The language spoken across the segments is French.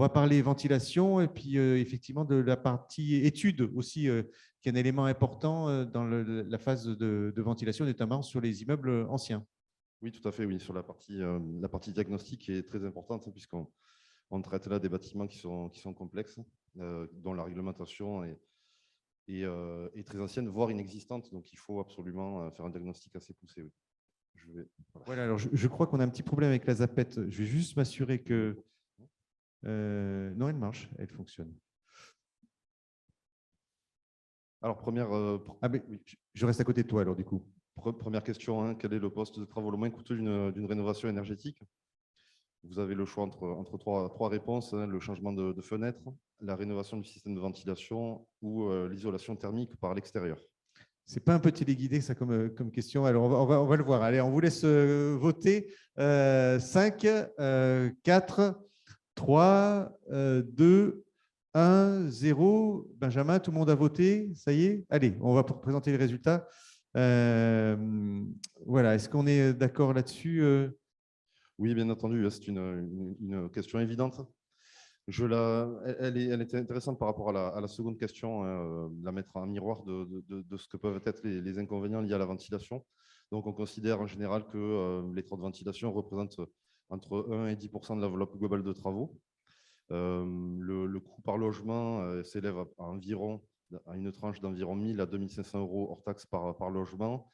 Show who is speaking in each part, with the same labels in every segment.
Speaker 1: va parler ventilation et puis effectivement de la partie études aussi, qui est un élément important dans la phase de ventilation, notamment sur les immeubles anciens.
Speaker 2: Oui, tout à fait, oui, sur la partie diagnostic qui est très importante, puisqu'on traite là des bâtiments qui sont complexes, dont la réglementation est très ancienne, voire inexistante. Donc, il faut absolument faire un diagnostic assez poussé. Oui.
Speaker 1: Voilà, alors je crois qu'on a un petit problème avec la zapette. Je vais juste m'assurer que… non, elle marche, elle fonctionne.
Speaker 2: Alors,
Speaker 1: Oui, je reste à côté de toi, alors, du coup.
Speaker 2: Première question, hein, quel est le poste de travaux le moins coûteux d'une rénovation énergétique? Vous avez le choix entre trois réponses, hein, le changement de fenêtre, la rénovation du système de ventilation ou l'isolation thermique par l'extérieur.
Speaker 1: Ce n'est pas un peu téléguidé, ça, comme question. Alors, on va le voir. Allez, on vous laisse voter. 5, 4, 3, 2, 1, 0. Benjamin, tout le monde a voté. Ça y est? Allez, on va présenter les résultats. Voilà, est-ce qu'on est d'accord là-dessus?
Speaker 2: Oui, bien entendu, c'est une question évidente. Elle est intéressante par rapport à la seconde question, la mettre en miroir de ce que peuvent être les inconvénients liés à la ventilation. Donc, on considère en général que les travaux de ventilation représentent entre 1 et 10% de l'enveloppe globale de travaux. Le coût par logement s'élève à une tranche d'environ 1 000 à 2 500 euros hors taxe par logement.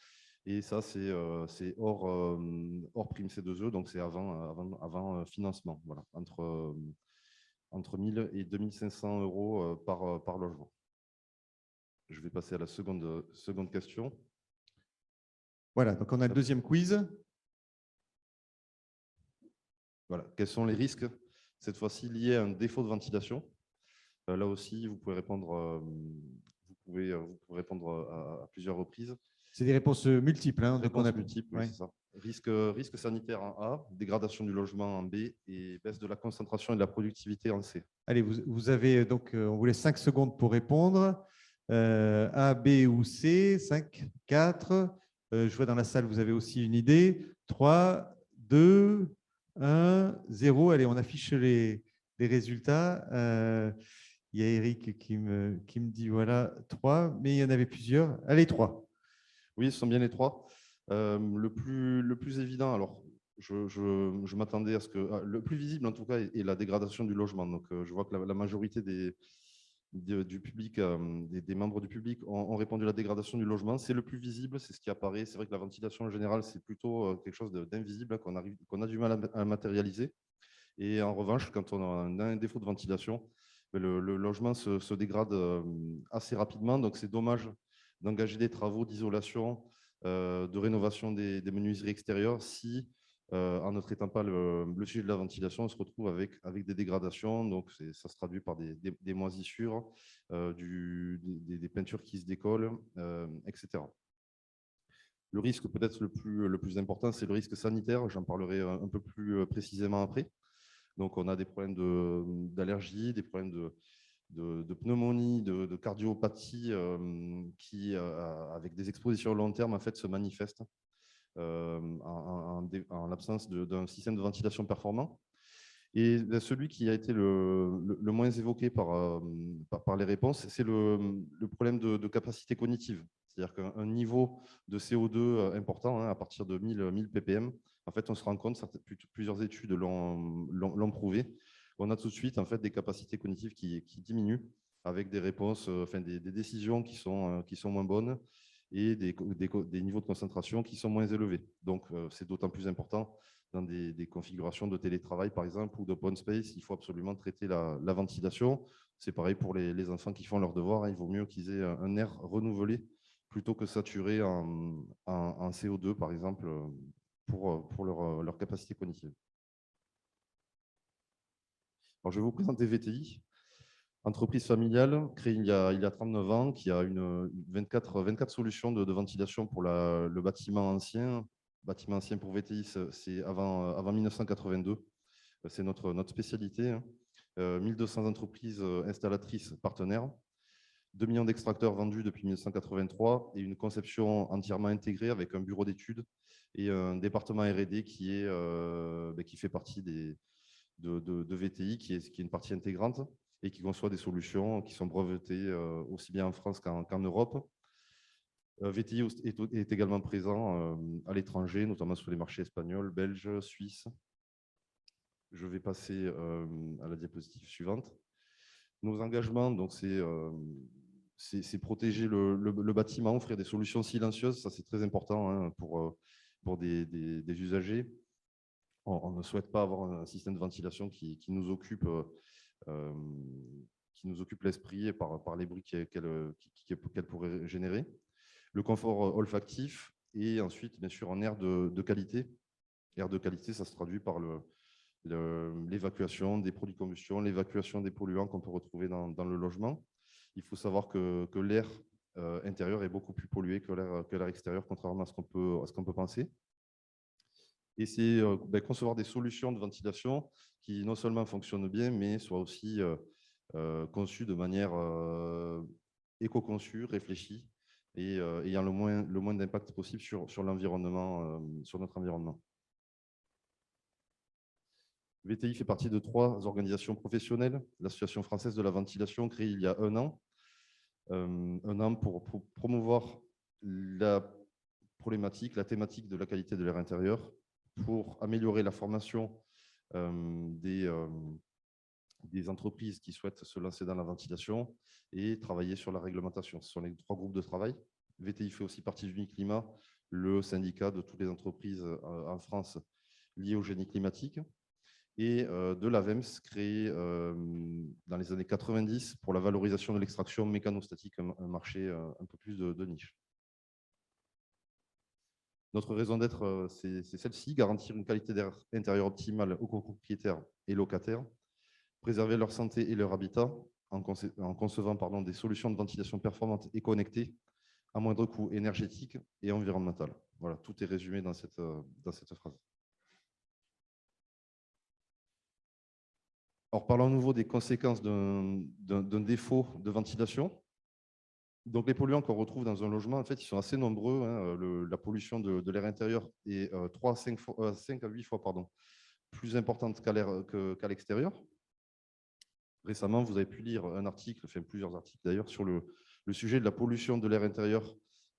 Speaker 2: Et ça, c'est hors prime C2E, donc c'est avant financement, voilà, entre 1 000 et 2 500 euros par logement. Je vais passer à la seconde question.
Speaker 1: Voilà, donc on a le deuxième quiz.
Speaker 2: Voilà. Quels sont les risques, cette fois-ci liés à un défaut de ventilation? Là aussi, vous pouvez répondre, à plusieurs reprises.
Speaker 1: C'est des réponses multiples. Hein,
Speaker 2: réponses multiples,
Speaker 1: ouais.
Speaker 2: Oui, c'est ça. Risque sanitaire en A, dégradation du logement en B et baisse de la concentration et de la productivité en C.
Speaker 1: Allez, vous avez donc, on vous laisse 5 secondes pour répondre. A, B ou C, 5, 4. Je vois dans la salle, vous avez aussi une idée. 3, 2, 1, 0. Allez, on affiche les résultats. Il y a Eric qui me dit, voilà, 3, mais il y en avait plusieurs. Allez, 3.
Speaker 2: Oui, ce sont bien les 3. Le plus évident, alors, je m'attendais à ce que… le plus visible, en tout cas, est la dégradation du logement. Donc, je vois que la majorité du public, des membres du public ont répondu à la dégradation du logement. C'est le plus visible, c'est ce qui apparaît. C'est vrai que la ventilation, en général, c'est plutôt quelque chose d'invisible, qu'on a du mal à matérialiser. Et en revanche, quand on a un défaut de ventilation, le logement se dégrade assez rapidement. Donc, c'est dommage d'engager des travaux d'isolation, de rénovation des menuiseries extérieures si, en ne traitant pas le sujet de la ventilation, on se retrouve avec des dégradations. Donc, ça se traduit par des moisissures, des peintures qui se décollent, etc. Le risque peut-être le plus important, c'est le risque sanitaire. J'en parlerai un peu plus précisément après. Donc, on a des problèmes d'allergie, des problèmes de pneumonie, de cardiopathie qui, avec des expositions long terme, en fait, se manifestent en l'absence d'un système de ventilation performant. Et celui qui a été le moins évoqué par les réponses, c'est le problème de capacité cognitive. C'est-à-dire qu'un niveau de CO2 important, hein, à partir de 1000 ppm, en fait, on se rend compte, plusieurs études l'ont prouvé, on a tout de suite en fait, des capacités cognitives qui diminuent avec des réponses, des décisions qui sont moins bonnes et des niveaux de concentration qui sont moins élevés. Donc, c'est d'autant plus important dans des configurations de télétravail, par exemple, ou d'open space. Il faut absolument traiter la ventilation. C'est pareil pour les enfants qui font leurs devoirs. Hein. Il vaut mieux qu'ils aient un air renouvelé plutôt que saturé en CO2, par exemple, pour leur capacité cognitive. Alors, je vais vous présenter VTI, entreprise familiale créée il y a 39 ans, qui a 24 solutions de ventilation pour le bâtiment ancien. Bâtiment ancien pour VTI, c'est avant 1982. C'est notre spécialité. Hein. 1200 entreprises installatrices partenaires, 2 millions d'extracteurs vendus depuis 1983 et une conception entièrement intégrée avec un bureau d'études et un département R&D qui fait partie de VTI qui est une partie intégrante et qui conçoit des solutions qui sont brevetées aussi bien en France qu'en Europe. VTI est également présent à l'étranger, notamment sur les marchés espagnols, belges, suisses. Je vais passer à la diapositive suivante. Nos engagements, donc c'est protéger le bâtiment, offrir des solutions silencieuses, ça c'est très important hein, pour des usagers. On ne souhaite pas avoir un système de ventilation qui nous occupe l'esprit par les bruits qu'elle pourrait générer. Le confort olfactif et ensuite, bien sûr, en air de qualité. Air de qualité, ça se traduit par l'évacuation des produits de combustion, l'évacuation des polluants qu'on peut retrouver dans le logement. Il faut savoir que l'air intérieur est beaucoup plus pollué que l'air extérieur, contrairement à ce qu'on peut penser. Et c'est concevoir des solutions de ventilation qui non seulement fonctionnent bien, mais soient aussi conçues de manière éco-conçue, réfléchie, et ayant le moins d'impact possible sur l'environnement, sur notre environnement. VTI fait partie de 3 organisations professionnelles. L'Association française de la ventilation, créée il y a 1 an. Un an pour promouvoir la problématique, la thématique de la qualité de l'air intérieur, pour améliorer la formation des entreprises qui souhaitent se lancer dans la ventilation et travailler sur la réglementation. Ce sont les 3 groupes de travail. VTI fait aussi partie du Uniclimat, le syndicat de toutes les entreprises en France liées au génie climatique, et de l'AVEMS, créé dans les années 90 pour la valorisation de l'extraction mécanostatique, un marché un peu plus de niche. Notre raison d'être, c'est celle-ci: garantir une qualité d'air intérieur optimale aux copropriétaires et locataires, préserver leur santé et leur habitat en concevant des solutions de ventilation performantes et connectées à moindre coût énergétique et environnemental. Voilà, tout est résumé dans cette phrase. Alors, parlons à nouveau des conséquences d'un défaut de ventilation. Donc, les polluants qu'on retrouve dans un logement, en fait, ils sont assez nombreux. Hein. La pollution de l'air intérieur est 5 à 8 fois plus importante qu'à l'extérieur. Récemment, vous avez pu lire un article, enfin plusieurs articles d'ailleurs, sur le sujet de la pollution de l'air intérieur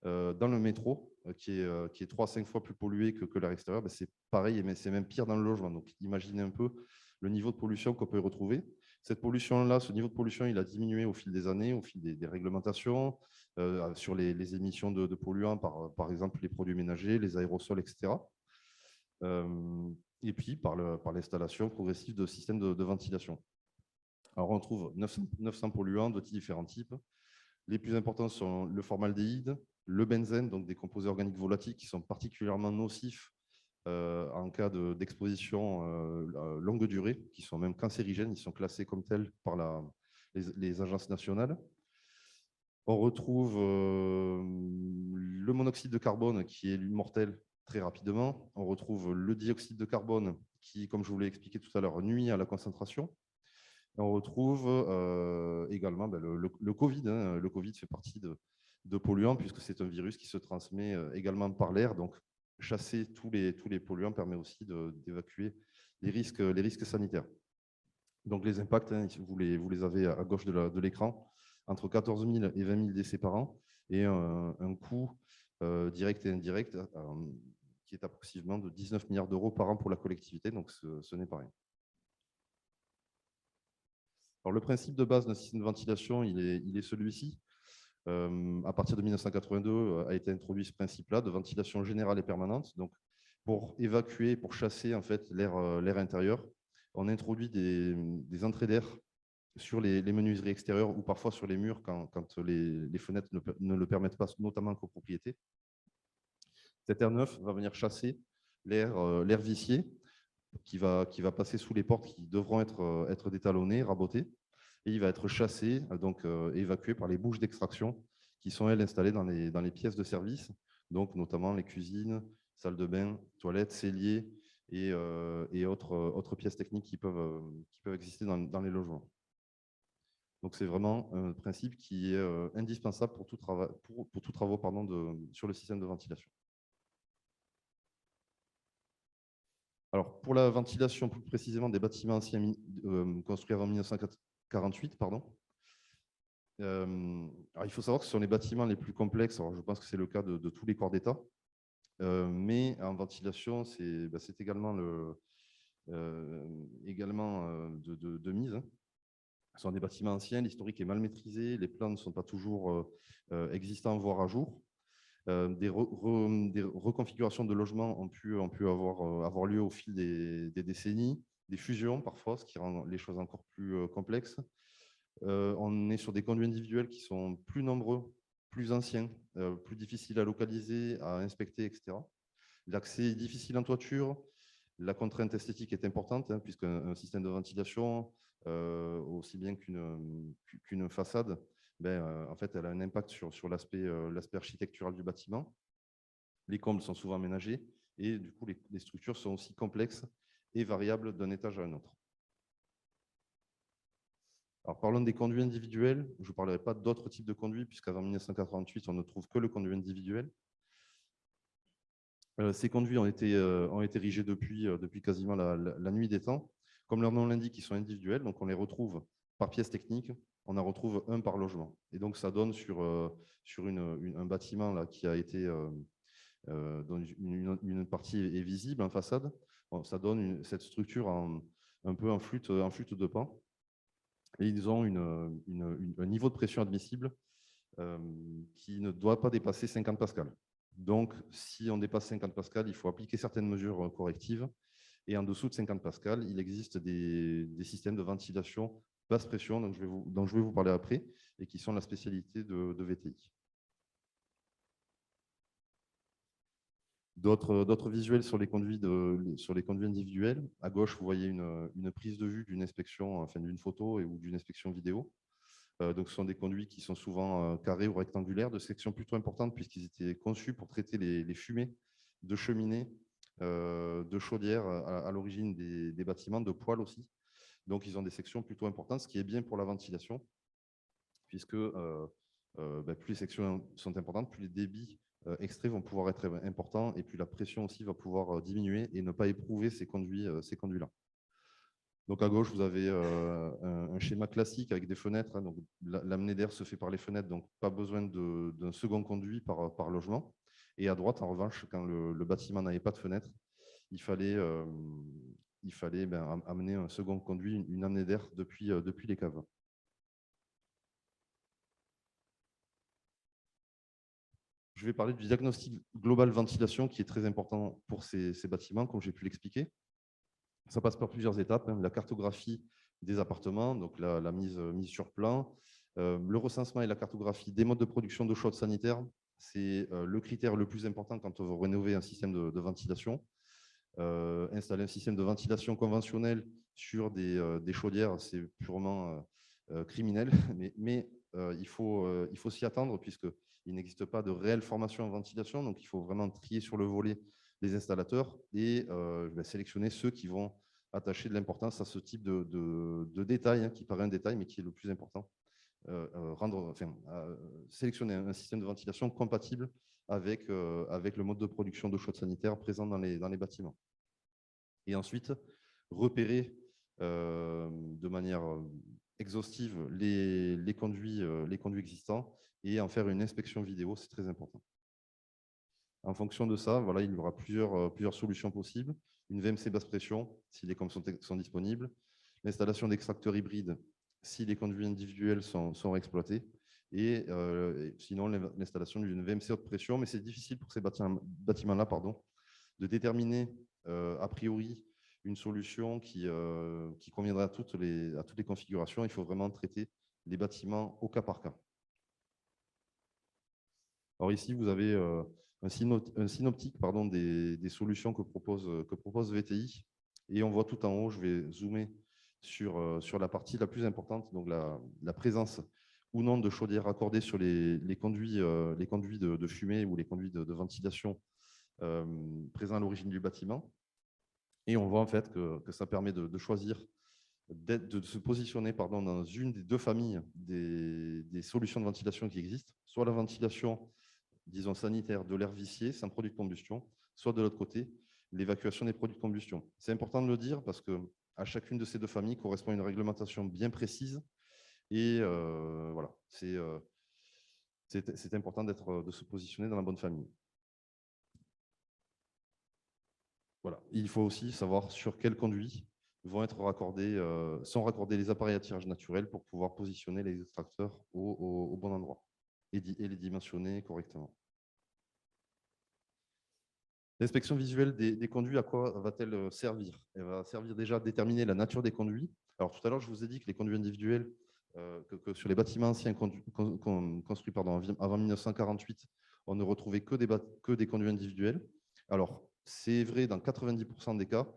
Speaker 2: dans le métro, qui est 3 à 5 fois plus pollué que l'air extérieur. Ben, c'est pareil, mais c'est même pire dans le logement. Donc, imaginez un peu le niveau de pollution qu'on peut y retrouver. Cette pollution-là, ce niveau de pollution, il a diminué au fil des années, au fil des réglementations, sur les émissions de polluants, par exemple les produits ménagers, les aérosols, etc. Et puis par l'installation progressive de systèmes de ventilation. Alors, on trouve 900 polluants de différents types. Les plus importants sont le formaldéhyde, le benzène, donc des composés organiques volatiles qui sont particulièrement nocifs en cas d'exposition longue durée, qui sont même cancérigènes, ils sont classés comme tels par les agences nationales. On retrouve le monoxyde de carbone qui est mortel très rapidement. On retrouve le dioxyde de carbone qui, comme je vous l'ai expliqué tout à l'heure, nuit à la concentration. On retrouve également le Covid. Hein. Le Covid fait partie de polluants puisque c'est un virus qui se transmet également par l'air. Donc, chasser tous les polluants permet aussi d'évacuer les risques sanitaires. Donc, les impacts, hein, vous les avez à gauche de l'écran, entre 14 000 et 20 000 décès par an et un coût direct et indirect qui est approximativement de 19 milliards d'euros par an pour la collectivité. Donc, ce n'est pas rien. Alors, le principe de base d'un système de ventilation, il est celui-ci. À partir de 1982, a été introduit ce principe-là de ventilation générale et permanente. Donc, pour évacuer, pour chasser en fait l'air intérieur, on introduit des entrées d'air sur les menuiseries extérieures ou parfois sur les murs quand les fenêtres ne le permettent pas, notamment en copropriété. Cet air neuf va venir chasser l'air vicié qui va passer sous les portes qui devront être détalonnées, rabotées, et il va être chassé, donc évacué par les bouches d'extraction qui sont, elles, installées dans les pièces de service, donc notamment les cuisines, salles de bain, toilettes, celliers et autres pièces techniques qui peuvent exister dans les logements. Donc, c'est vraiment un principe qui est indispensable pour tout travaux sur le système de ventilation. Alors, pour la ventilation, plus précisément des bâtiments anciens construits avant 1948, pardon. Alors, il faut savoir que ce sont les bâtiments les plus complexes. Alors, je pense que c'est le cas de tous les corps d'État. Mais en ventilation, c'est également, de mise. Ce sont des bâtiments anciens, l'historique est mal maîtrisé, les plans ne sont pas toujours existants, voire à jour. Des reconfigurations de logements ont pu avoir lieu au fil des décennies, des fusions parfois, ce qui rend les choses encore plus complexes. On est sur des conduits individuels qui sont plus nombreux, plus anciens, plus difficiles à localiser, à inspecter, etc. L'accès est difficile en toiture. La contrainte esthétique est importante, hein, puisqu'un système de ventilation, aussi bien qu'une façade, en fait, elle a un impact sur l'aspect architectural du bâtiment. Les combles sont souvent aménagés et du coup, les structures sont aussi complexes et variables d'un étage à un autre. Alors, parlons des conduits individuels. Je ne vous parlerai pas d'autres types de conduits, puisqu'avant 1948, on ne trouve que le conduit individuel. Ces conduits ont été érigés depuis quasiment la nuit des temps. Comme leur nom l'indique, ils sont individuels, donc on les retrouve par pièce technique, on en retrouve un par logement. Et donc ça donne sur un bâtiment là, qui a été, dont une partie est visible en façade, bon, ça donne cette structure un peu en flûte de pan. Et ils ont un niveau de pression admissible qui ne doit pas dépasser 50 pascal. Donc, si on dépasse 50 pascal, il faut appliquer certaines mesures correctives. Et en dessous de 50 pascal, il existe des systèmes de ventilation basse pression dont je vais vous parler après et qui sont la spécialité de VTI. D'autres visuels sur les conduits individuels. À gauche, vous voyez une prise de vue d'une inspection, enfin d'une photo ou d'une inspection vidéo. Donc, ce sont des conduits qui sont souvent carrés ou rectangulaires, de section plutôt importante, puisqu'ils étaient conçus pour traiter les fumées de cheminées, de chaudières à l'origine des bâtiments, de poêles aussi. Donc, ils ont des sections plutôt importantes, ce qui est bien pour la ventilation, puisque plus les sections sont importantes, plus les débits extraits vont pouvoir être importants, et plus la pression aussi va pouvoir diminuer et ne pas éprouver ces conduits-là. Donc à gauche, vous avez un schéma classique avec des fenêtres. Hein, donc l'amener d'air se fait par les fenêtres, donc pas besoin d'un second conduit par logement. Et à droite, en revanche, quand le bâtiment n'avait pas de fenêtre, il fallait amener un second conduit, une amenée d'air depuis les caves. Je vais parler du diagnostic global ventilation qui est très important pour ces bâtiments, comme j'ai pu l'expliquer. Ça passe par plusieurs étapes, hein. La cartographie des appartements, donc la mise sur plan, le recensement et la cartographie des modes de production d'eau chaude sanitaire. C'est le critère le plus important quand on veut rénover un système de ventilation. Installer un système de ventilation conventionnel sur des chaudières, c'est purement criminel, mais il faut s'y attendre puisqu'il n'existe pas de réelle formation en ventilation, donc il faut vraiment trier sur le volet les installateurs et sélectionner ceux qui vont attacher de l'importance à ce type de détail, hein, qui paraît un détail, mais qui est le plus important. Sélectionner un système de ventilation compatible avec le mode de production d'eau chaude sanitaire présent dans les bâtiments. Et ensuite, repérer de manière exhaustive les conduits existants et en faire une inspection vidéo, c'est très important. En fonction de ça, voilà, il y aura plusieurs solutions possibles. Une VMC basse pression, si les conduits sont disponibles. L'installation d'extracteurs hybrides, si les conduits individuels sont exploités. Et sinon, l'installation d'une VMC haute pression. Mais c'est difficile pour ces bâtiments-là de déterminer a priori une solution qui conviendrait à toutes les configurations. Il faut vraiment traiter les bâtiments au cas par cas. Alors ici, vous avez un synoptique des solutions que propose VTI. Et on voit tout en haut, je vais zoomer sur la partie la plus importante, donc la présence ou non de chaudières raccordées sur les conduits de fumée ou les conduits de ventilation présents à l'origine du bâtiment. Et on voit en fait que ça permet de choisir, de se positionner dans une des deux familles des solutions de ventilation qui existent, soit la ventilation, disons, sanitaire de l'air vicié, sans produit de combustion, soit de l'autre côté, l'évacuation des produits de combustion. C'est important de le dire parce qu'à chacune de ces deux familles correspond une réglementation bien précise. Et voilà, c'est important de se positionner dans la bonne famille. Voilà. Il faut aussi savoir sur quels conduits sont raccordés les appareils à tirage naturel pour pouvoir positionner les extracteurs au bon endroit et les dimensionner correctement. L'inspection visuelle des conduits, à quoi va-t-elle servir? Elle va servir déjà à déterminer la nature des conduits. Alors tout à l'heure, je vous ai dit que les conduits individuels, que sur les bâtiments anciens construits avant 1948, on ne retrouvait que des conduits individuels. Alors, c'est vrai dans 90% des cas,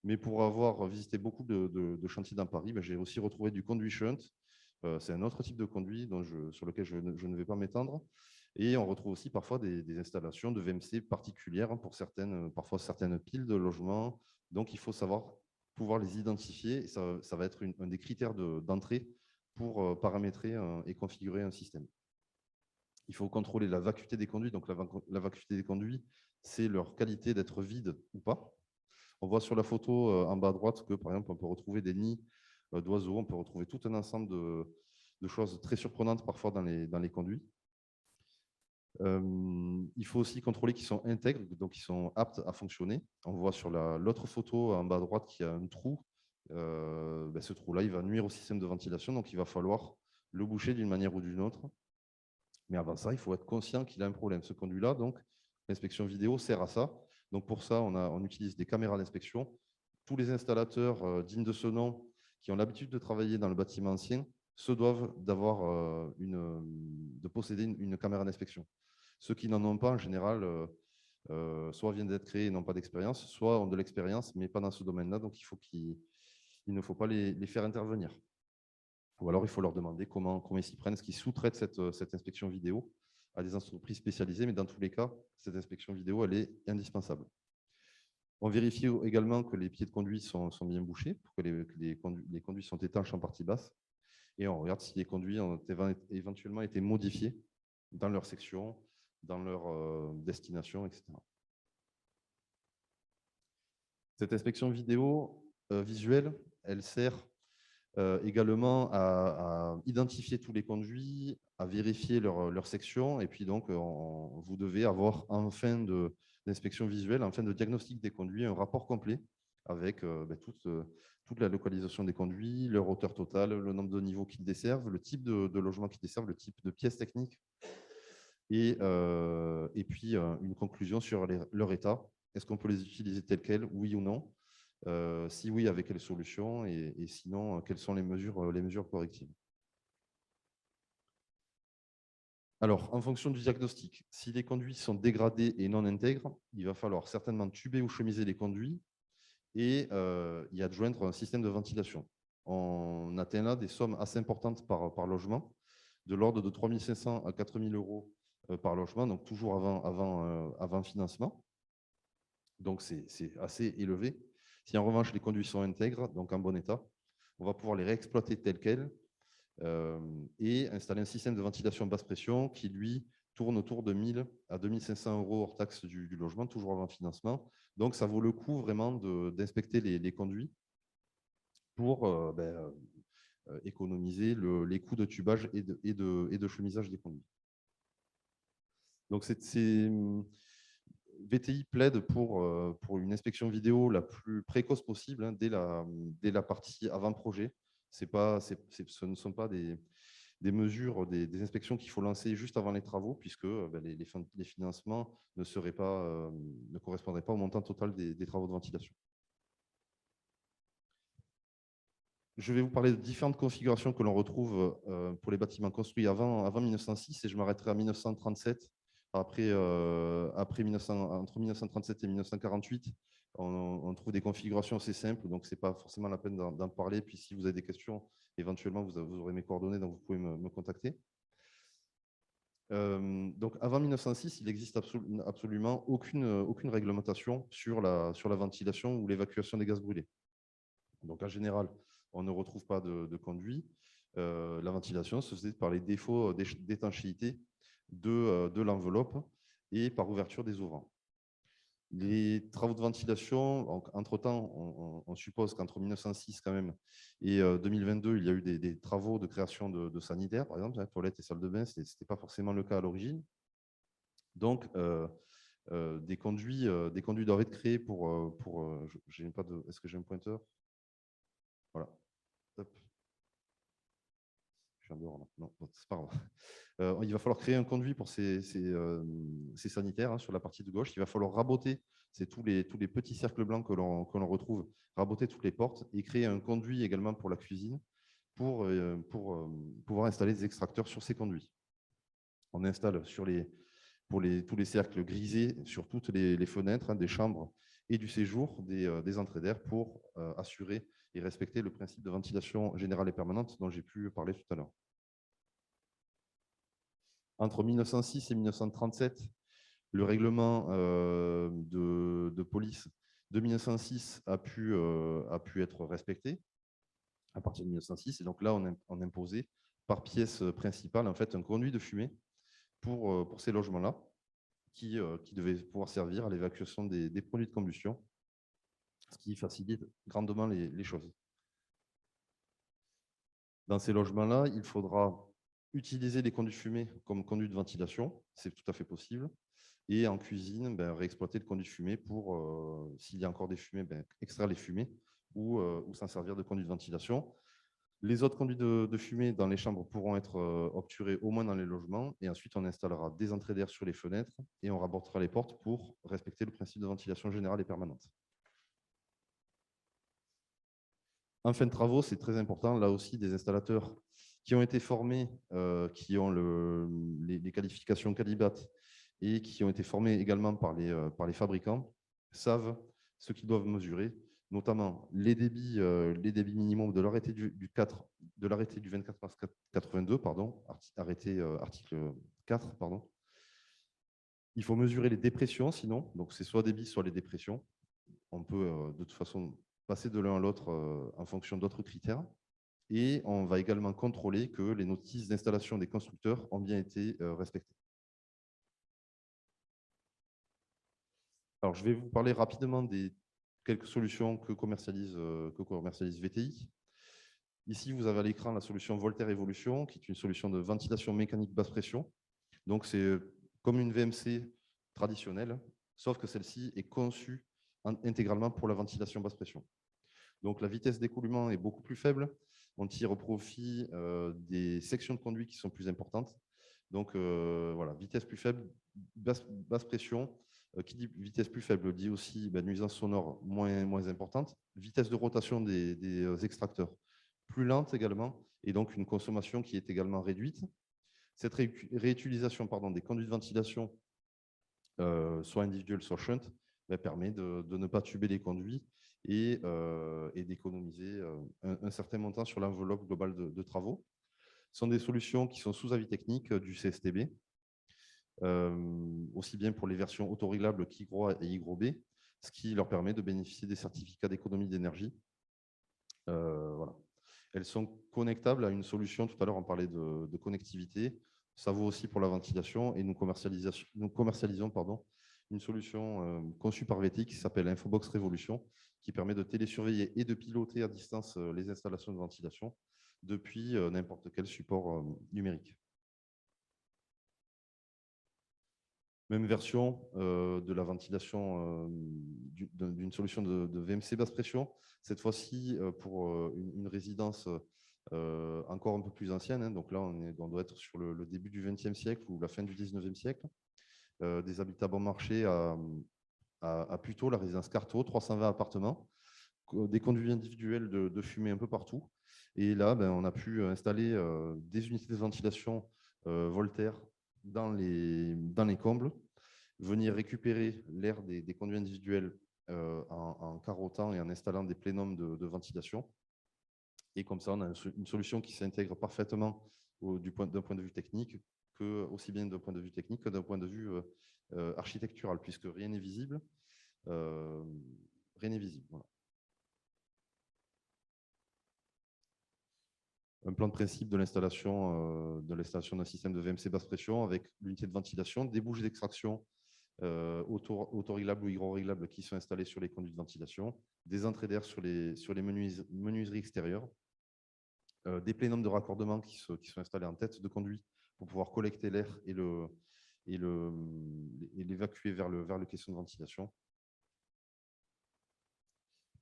Speaker 2: mais pour avoir visité beaucoup de chantiers dans Paris, j'ai aussi retrouvé du conduit shunt. C'est un autre type de conduit sur lequel je ne vais pas m'étendre. Et on retrouve aussi parfois des installations de VMC particulières pour parfois certaines piles de logements. Donc, il faut pouvoir les identifier. Et ça va être un des critères d'entrée pour paramétrer et configurer un système. Il faut contrôler la vacuité des conduits. Donc, la vacuité des conduits, c'est leur qualité d'être vide ou pas. On voit sur la photo en bas à droite que, par exemple, on peut retrouver des nids d'oiseaux. On peut retrouver tout un ensemble de choses très surprenantes parfois dans les conduits. Il faut aussi contrôler qu'ils sont intègres, donc qu'ils sont aptes à fonctionner. On voit sur l'autre photo en bas à droite qu'il y a un trou. Ce trou-là, il va nuire au système de ventilation, donc il va falloir le boucher d'une manière ou d'une autre. Mais avant ça, il faut être conscient qu'il a un problème. Ce conduit-là, donc, l'inspection vidéo sert à ça. Donc pour ça, on utilise des caméras d'inspection. Tous les installateurs dignes de ce nom qui ont l'habitude de travailler dans le bâtiment ancien se doivent de posséder une caméra d'inspection. Ceux qui n'en ont pas, en général, soit viennent d'être créés et n'ont pas d'expérience, soit ont de l'expérience, mais pas dans ce domaine-là. Donc, il ne faut pas les faire intervenir. Ou alors, il faut leur demander comment ils s'y prennent, ce qu'ils sous-traitent cette inspection vidéo à des entreprises spécialisées. Mais dans tous les cas, cette inspection vidéo, elle est indispensable. On vérifie également que les pieds de conduit sont bien bouchés, pour que les conduits sont étanches en partie basse. Et on regarde si les conduits ont éventuellement été modifiés dans leur section, dans leur destination, etc. Cette inspection visuelle, elle sert également à identifier tous les conduits, à vérifier leur section. Et puis donc, vous devez avoir en fin d'inspection visuelle, en fin de diagnostic des conduits, un rapport complet avec toute la localisation des conduits, leur hauteur totale, le nombre de niveaux qu'ils desservent, le type de logement qu'ils desservent, le type de pièces techniques. Et puis, une conclusion sur leur état. Est-ce qu'on peut les utiliser tels quels, oui ou non? Si oui, avec quelles solutions? Et sinon, quelles sont les mesures correctives? Alors, en fonction du diagnostic, si les conduits sont dégradés et non intègres, il va falloir certainement tuber ou chemiser les conduits et y adjoindre un système de ventilation. On atteint là des sommes assez importantes par logement, de l'ordre de 3 500 à 4 000 euros par logement, donc toujours avant financement. Donc, c'est assez élevé. Si en revanche les conduits sont intègres, donc en bon état, on va pouvoir les réexploiter tels quels et installer un système de ventilation basse pression qui, lui, tourne autour de 1 000 à 2 500 euros hors taxe du logement, toujours avant financement. Donc, ça vaut le coup vraiment d'inspecter les conduits pour économiser les coûts de tubage et de chemisage des conduits. Donc, VTI plaide pour une inspection vidéo la plus précoce possible, hein, dès la partie avant-projet. Ce ne sont pas des mesures, des inspections qu'il faut lancer juste avant les travaux, puisque les financements ne correspondraient pas au montant total des travaux de ventilation. Je vais vous parler de différentes configurations que l'on retrouve pour les bâtiments construits avant 1906, et je m'arrêterai à 1937. Entre 1937 et 1948, on trouve des configurations assez simples, donc ce n'est pas forcément la peine d'en parler. Puis si vous avez des questions, éventuellement, vous aurez mes coordonnées, donc vous pouvez me contacter. Donc avant 1906, il n'existe absolument aucune réglementation sur la ventilation ou l'évacuation des gaz brûlés. Donc en général, on ne retrouve pas de conduit. La ventilation se faisait par les défauts d'étanchéité de l'enveloppe et par ouverture des ouvrants. Les travaux de ventilation, entre-temps, on suppose qu'entre 1906 quand même et 2022, il y a eu des travaux de création de sanitaires, par exemple, toilettes et salles de bain, ce n'était pas forcément le cas à l'origine. Donc, des conduits doivent être créés j'ai pas de, est-ce que j'ai un pointeur? Voilà. Hop. Je suis en dehors là. Non, c'est pas grave. Il va falloir créer un conduit pour ces sanitaires, hein, sur la partie de gauche. Il va falloir raboter, c'est tous les petits cercles blancs que l'on retrouve, raboter toutes les portes et créer un conduit également pour la cuisine pour pouvoir installer des extracteurs sur ces conduits. On installe tous les cercles grisés sur toutes les fenêtres, hein, des chambres et du séjour des entrées d'air pour assurer et respecter le principe de ventilation générale et permanente dont j'ai pu parler tout à l'heure. Entre 1906 et 1937, le règlement de police de 1906 a pu être respecté à partir de 1906. Et donc là, on imposait par pièce principale en fait, un conduit de fumée pour ces logements-là qui devait pouvoir servir à l'évacuation des produits de combustion, ce qui facilite grandement les choses. Dans ces logements-là, il faudra utiliser les conduits fumés comme conduits de ventilation, c'est tout à fait possible. Et en cuisine, réexploiter le conduit de fumée pour, s'il y a encore des fumées, extraire les fumées ou s'en servir de conduit de ventilation. Les autres conduits de fumée dans les chambres pourront être obturés au moins dans les logements. Et ensuite, on installera des entrées d'air sur les fenêtres et on rabordera les portes pour respecter le principe de ventilation générale et permanente. En fin de travaux, c'est très important, là aussi, des installateurs qui ont été formés, qui ont les qualifications Calibat et qui ont été formés également par les fabricants, savent ce qu'ils doivent mesurer, notamment les débits minimums de l'arrêté du 24 mars 82, pardon, article 4, pardon. Il faut mesurer les dépressions, sinon, donc c'est soit débit, soit les dépressions. On peut de toute façon passer de l'un à l'autre en fonction d'autres critères. Et on va également contrôler que les notices d'installation des constructeurs ont bien été respectées. Alors, je vais vous parler rapidement des quelques solutions que commercialise VTI. Ici, vous avez à l'écran la solution Voltaire Evolution, qui est une solution de ventilation mécanique basse pression. Donc, c'est comme une VMC traditionnelle, sauf que celle-ci est conçue intégralement pour la ventilation basse pression. Donc, la vitesse d'écoulement est beaucoup plus faible. On tire au profit des sections de conduit qui sont plus importantes. Donc, voilà, vitesse plus faible, basse pression. Qui dit vitesse plus faible dit aussi nuisance sonore moins importante. Vitesse de rotation des extracteurs plus lente également, et donc une consommation qui est également réduite. Cette réutilisation des conduits de ventilation, soit individuels, soit shunt, permet de ne pas tuber les conduits et d'économiser un certain montant sur l'enveloppe globale de travaux. Ce sont des solutions qui sont sous avis technique du CSTB, aussi bien pour les versions autoréglables qu'Hygro A et Hygro B, ce qui leur permet de bénéficier des certificats d'économie d'énergie. Voilà. Elles sont connectables à une solution, tout à l'heure on parlait de connectivité, ça vaut aussi pour la ventilation, et nous commercialisons une solution conçue par VTI qui s'appelle Infobox Révolution, qui permet de télésurveiller et de piloter à distance les installations de ventilation depuis n'importe quel support numérique. Même version de la ventilation d'une solution de VMC basse pression, cette fois-ci pour une résidence encore un peu plus ancienne. Hein. Donc là, on doit être sur le début du XXe siècle ou la fin du XIXe siècle. Des habitats bon marché à Puteaux, la résidence Carteau, 320 appartements, des conduits individuels de fumée un peu partout. Et là, on a pu installer des unités de ventilation Voltaire dans les combles, venir récupérer l'air des conduits individuels en carottant et en installant des plénums de ventilation. Et comme ça, on a une solution qui s'intègre parfaitement d'un point de vue technique, aussi bien d'un point de vue technique que d'un point de vue architectural, puisque rien n'est visible. Rien n'est visible. Voilà. Un plan de principe de l'installation d'un système de VMC basse pression avec l'unité de ventilation, des bougies d'extraction autoréglables ou hygroréglables qui sont installés sur les conduits de ventilation, des entrées d'air sur les menuiseries extérieures, des plénums de raccordement qui sont installés en tête de conduit pour pouvoir collecter l'air et l'évacuer vers le caisson de ventilation.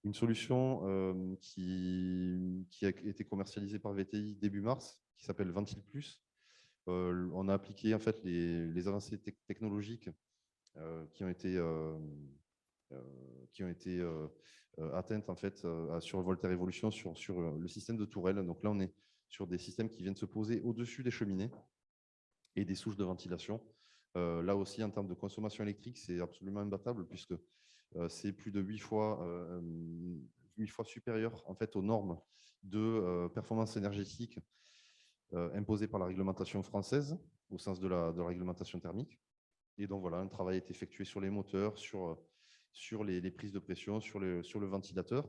Speaker 2: Une solution qui a été commercialisée par VTI début mars, qui s'appelle Ventil Plus. On a appliqué en fait les avancées technologiques qui ont été atteintes en fait sur Voltaire Evolution sur le système de tourelle. Donc là, on est sur des systèmes qui viennent se poser au-dessus des cheminées et des souches de ventilation. Là aussi, en termes de consommation électrique, c'est absolument imbattable puisque c'est plus de 8 fois supérieur en fait, aux normes de performance énergétique imposées par la réglementation française au sens de la réglementation thermique. Et donc voilà, un travail est effectué sur les moteurs, sur les prises de pression, sur le ventilateur.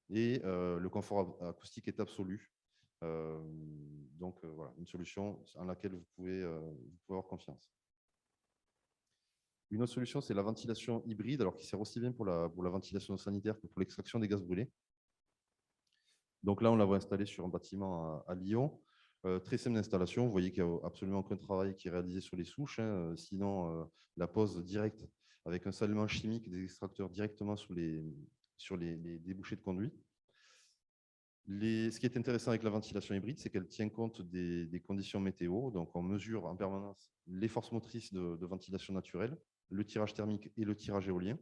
Speaker 2: Et le confort acoustique est absolu. Donc voilà, une solution en laquelle vous pouvez avoir confiance. Une autre solution, c'est la ventilation hybride, alors qui sert aussi bien pour la ventilation sanitaire que pour l'extraction des gaz brûlés. Donc là, on l'a installé sur un bâtiment à Lyon. Très simple d'installation. Vous voyez qu'il n'y a absolument aucun travail qui est réalisé sur les souches. Sinon, la pose directe avec un salement chimique des extracteurs directement sur les débouchés de conduit. Ce qui est intéressant avec la ventilation hybride, c'est qu'elle tient compte des conditions météo. Donc, on mesure en permanence les forces motrices de ventilation naturelle, le tirage thermique et le tirage éolien.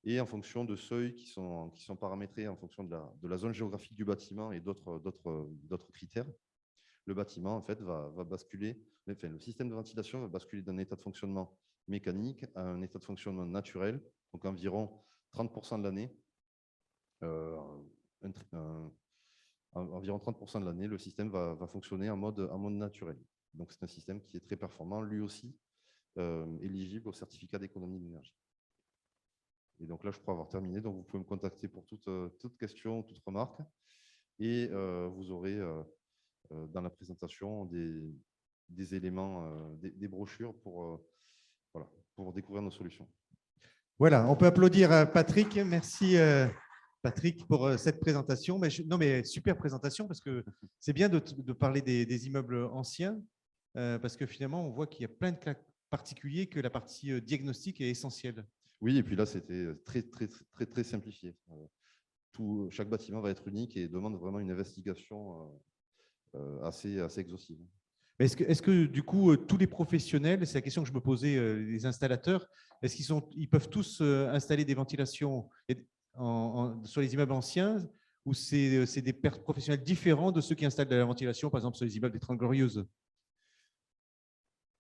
Speaker 2: Et en fonction de seuils qui sont paramétrés en fonction de la zone géographique du bâtiment et d'autres critères, le bâtiment en fait, va basculer, enfin, le système de ventilation va basculer d'un état de fonctionnement mécanique à un état de fonctionnement naturel, donc environ 30% de l'année. Environ 30% de l'année, le système va fonctionner en mode naturel. Donc, c'est un système qui est très performant, lui aussi éligible au certificat d'économie d'énergie. Et donc là, je crois avoir terminé. Donc, vous pouvez me contacter pour toute question, toute remarque. Et vous aurez dans la présentation des éléments, des brochures pour découvrir nos solutions.
Speaker 1: Voilà, on peut applaudir Patrick. Merci Patrick pour cette présentation. Mais super présentation parce que c'est bien de parler des immeubles anciens parce que finalement, on voit qu'il y a plein de cas particuliers que la partie diagnostic est essentielle.
Speaker 2: Oui, et puis là, c'était très simplifié. Chaque bâtiment va être unique et demande vraiment une investigation assez exhaustive.
Speaker 1: Est-ce que du coup, tous les professionnels, c'est la question que je me posais, les installateurs, est-ce qu'ils peuvent tous installer des ventilations sur les immeubles anciens ou c'est des professionnels différents de ceux qui installent de la ventilation, par exemple sur les immeubles des 30 Glorieuses?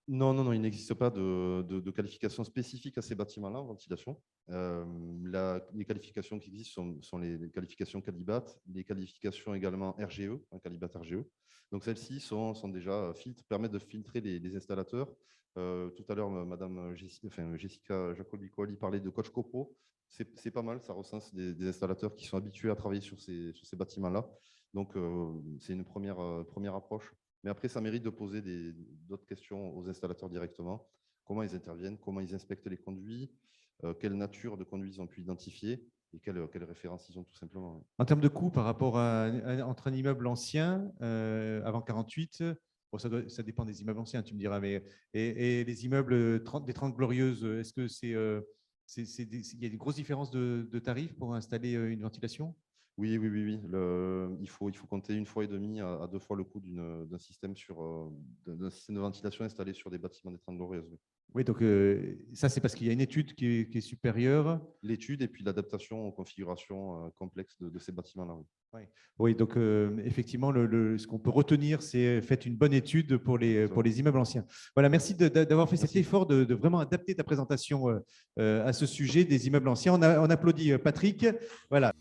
Speaker 2: Non, il n'existe pas de qualification spécifique à ces bâtiments-là en ventilation. Les qualifications qui existent sont les qualifications Calibat, les qualifications également RGE, Calibat RGE. Donc celles-ci permettent de filtrer les installateurs. Tout à l'heure, Madame Jessica Jacobi-Coali parlait de Coach Copro. C'est pas mal, ça recense des installateurs qui sont habitués à travailler sur ces bâtiments-là. Donc c'est une première approche. Mais après, ça mérite de poser d'autres questions aux installateurs directement. Comment ils interviennent, comment ils inspectent les conduits, quelle nature de conduits ils ont pu identifier et quelles références ils ont tout simplement.
Speaker 1: En termes de coût par rapport entre un immeuble ancien, avant 48, bon, ça dépend des immeubles anciens, tu me diras, mais et les immeubles des 30 Glorieuses, est-ce que il y a des grosses différences de tarifs pour installer une ventilation?
Speaker 2: Oui. Il faut compter 1,5 fois à 2 fois le coût d'un système de ventilation installé sur des bâtiments des 30 Glorieuses.
Speaker 1: Oui, donc ça, c'est parce qu'il y a une étude qui est supérieure.
Speaker 2: L'étude et puis l'adaptation aux configurations complexes de ces bâtiments-là.
Speaker 1: Oui, donc effectivement, ce qu'on peut retenir, c'est faites une bonne étude pour les immeubles anciens. Voilà, merci d'avoir fait cet effort de vraiment adapter ta présentation à ce sujet des immeubles anciens. On applaudit Patrick. Voilà.